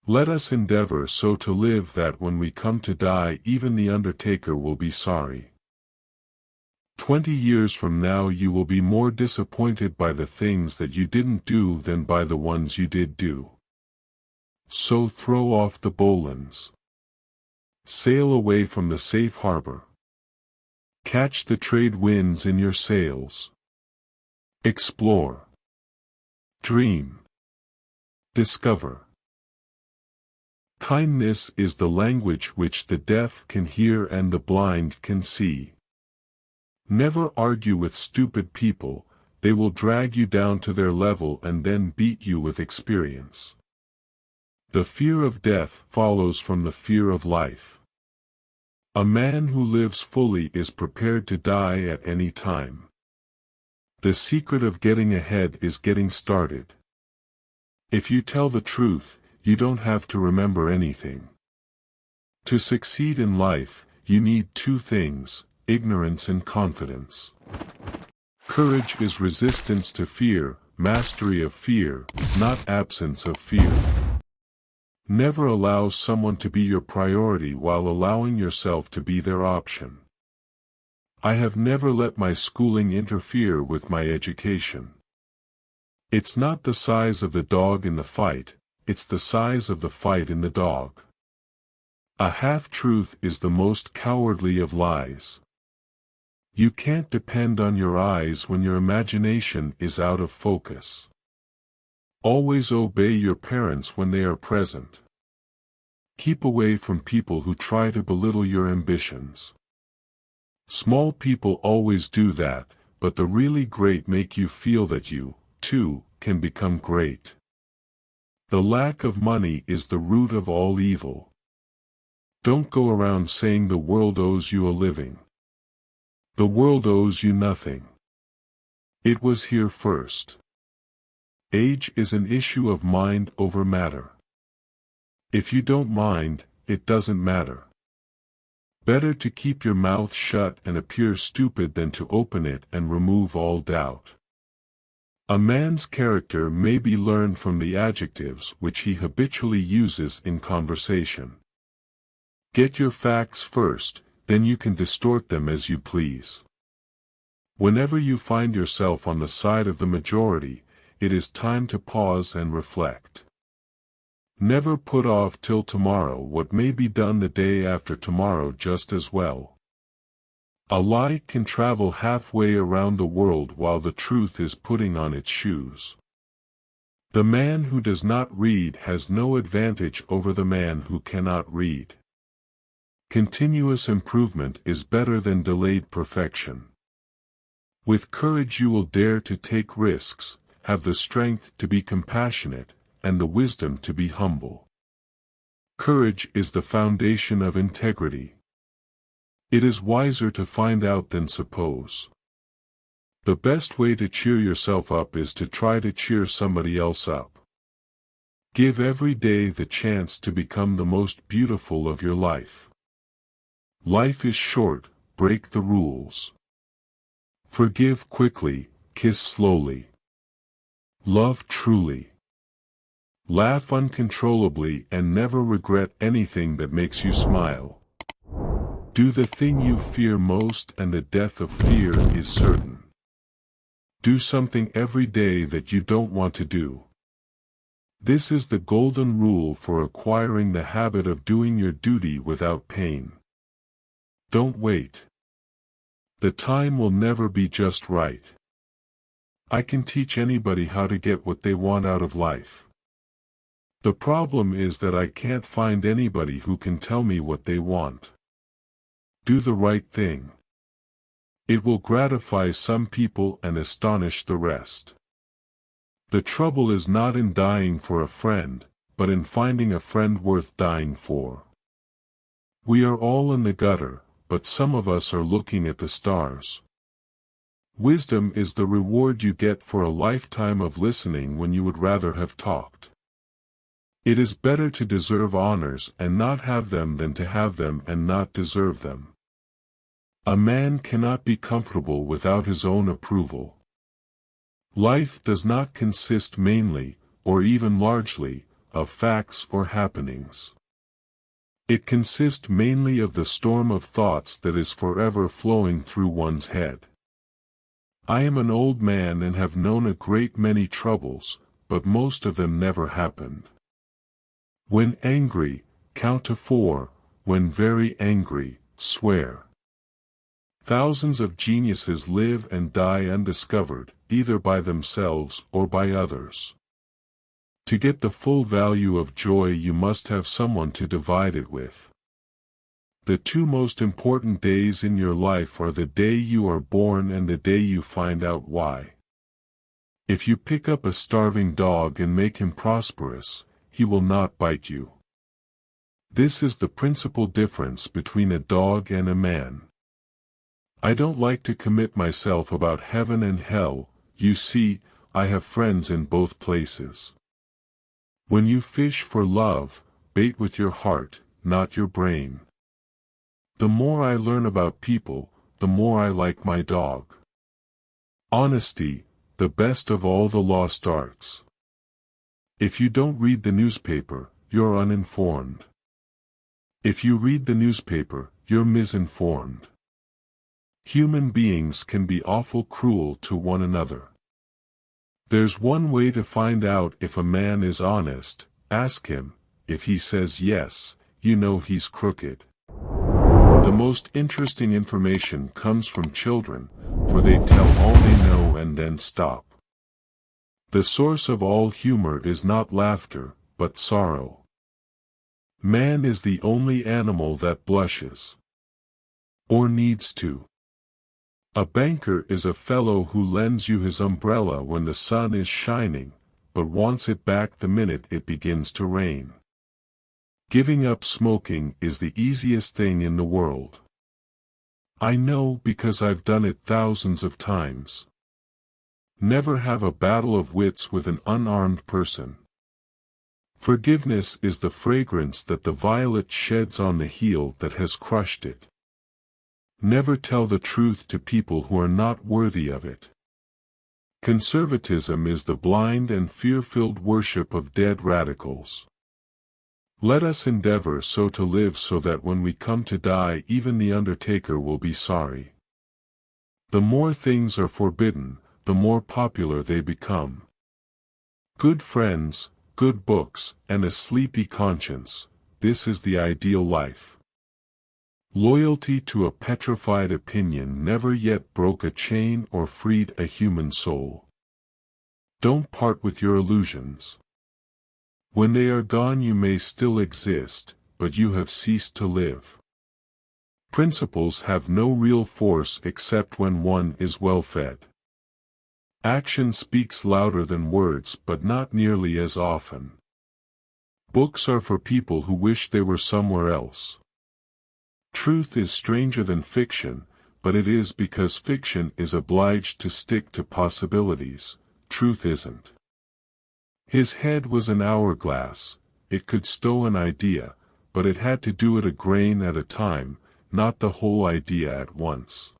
Let us endeavor so to live that when we come to die even the undertaker will be sorry. 20 years from now you will be more disappointed by the things that you didn't do than by the ones you did do. So throw off the bowlines. Sail away from the safe harbor. Catch the trade winds in your sails. Explore. Dream. Discover. Kindness is the language which the deaf can hear and the blind can see. Never argue with stupid people, they will drag you down to their level and then beat you with experience. The fear of death follows from the fear of life. A man who lives fully is prepared to die at any time. The secret of getting ahead is getting started. If you tell the truth, you don't have to remember anything. To succeed in life, you need two things: ignorance and confidence. Courage is resistance to fear, mastery of fear, not absence of fear. Never allow someone to be your priority while allowing yourself to be their option. I have never let my schooling interfere with my education. It's not the size of the dog in the fight, it's the size of the fight in the dog. A half-truth is the most cowardly of lies. You can't depend on your eyes when your imagination is out of focus. Always obey your parents when they are present. Keep away from people who try to belittle your ambitions. Small people always do that, but the really great make you feel that you, too, can become great. The lack of money is the root of all evil. Don't go around saying the world owes you a living. The world owes you nothing. It was here first. Age is an issue of mind over matter. If you don't mind, it doesn't matter. Better to keep your mouth shut and appear stupid than to open it and remove all doubt. A man's character may be learned from the adjectives which he habitually uses in conversation. Get your facts first, then you can distort them as you please. Whenever you find yourself on the side of the majority, it is time to pause and reflect. Never put off till tomorrow what may be done the day after tomorrow just as well. A lie can travel halfway around the world while the truth is putting on its shoes. The man who does not read has no advantage over the man who cannot read. Continuous improvement is better than delayed perfection. With courage you will dare to take risks, have the strength to be compassionate, and the wisdom to be humble. Courage is the foundation of integrity. It is wiser to find out than suppose. The best way to cheer yourself up is to try to cheer somebody else up. Give every day the chance to become the most beautiful of your life. Life is short, break the rules. Forgive quickly, kiss slowly. Love truly. Laugh uncontrollably and never regret anything that makes you smile. Do the thing you fear most and the death of fear is certain. Do something every day that you don't want to do. This is the golden rule for acquiring the habit of doing your duty without pain. Don't wait. The time will never be just right. I can teach anybody how to get what they want out of life. The problem is that I can't find anybody who can tell me what they want. Do the right thing. It will gratify some people and astonish the rest. The trouble is not in dying for a friend, but in finding a friend worth dying for. We are all in the gutter, but some of us are looking at the stars. Wisdom is the reward you get for a lifetime of listening when you would rather have talked. It is better to deserve honors and not have them than to have them and not deserve them. A man cannot be comfortable without his own approval. Life does not consist mainly, or even largely, of facts or happenings. It consists mainly of the storm of thoughts that is forever flowing through one's head. I am an old man and have known a great many troubles, but most of them never happened. When angry, count to 4, when very angry, swear. Thousands of geniuses live and die undiscovered, either by themselves or by others. To get the full value of joy you must have someone to divide it with. The two most important days in your life are the day you are born and the day you find out why. If you pick up a starving dog and make him prosperous, he will not bite you. This is the principal difference between a dog and a man. I don't like to commit myself about heaven and hell. You see, I have friends in both places. When you fish for love, bait with your heart, not your brain. The more I learn about people, the more I like my dog. Honesty, the best of all the lost arts. If you don't read the newspaper, you're uninformed. If you read the newspaper, you're misinformed. Human beings can be awful cruel to one another. There's one way to find out if a man is honest. Ask him. If he says yes, you know he's crooked. The most interesting information comes from children, for they tell all they know and then stop. The source of all humor is not laughter, but sorrow. Man is the only animal that blushes. Or needs to. A banker is a fellow who lends you his umbrella when the sun is shining, but wants it back the minute it begins to rain. Giving up smoking is the easiest thing in the world. I know because I've done it thousands of times. Never have a battle of wits with an unarmed person. Forgiveness is the fragrance that the violet sheds on the heel that has crushed it. Never tell the truth to people who are not worthy of it. Conservatism is the blind and fear-filled worship of dead radicals. Let us endeavor so to live so that when we come to die even the undertaker will be sorry. The more things are forbidden, the more popular they become. Good friends, good books, and a sleepy conscience, this is the ideal life. Loyalty to a petrified opinion never yet broke a chain or freed a human soul. Don't part with your illusions. When they are gone you may still exist, but you have ceased to live. Principles have no real force except when one is well fed. Action speaks louder than words but not nearly as often. Books are for people who wish they were somewhere else. Truth is stranger than fiction, but it is because fiction is obliged to stick to possibilities, truth isn't. His head was an hourglass, it could stow an idea, but it had to do it a grain at a time, not the whole idea at once.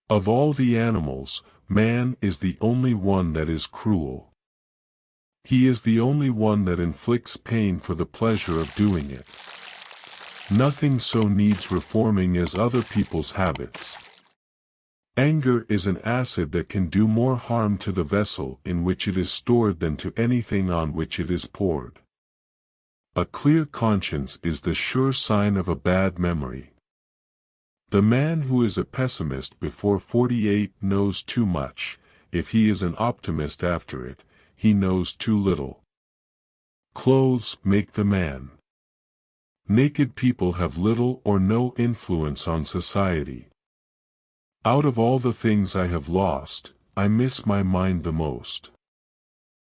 Of all the animals, man is the only one that is cruel. He is the only one that inflicts pain for the pleasure of doing it. Nothing so needs reforming as other people's habits. Anger is an acid that can do more harm to the vessel in which it is stored than to anything on which it is poured. A clear conscience is the sure sign of a bad memory. The man who is a pessimist before 48 knows too much. If he is an optimist after it, he knows too little. Clothes make the man. Naked people have little or no influence on society. Out of all the things I have lost, I miss my mind the most.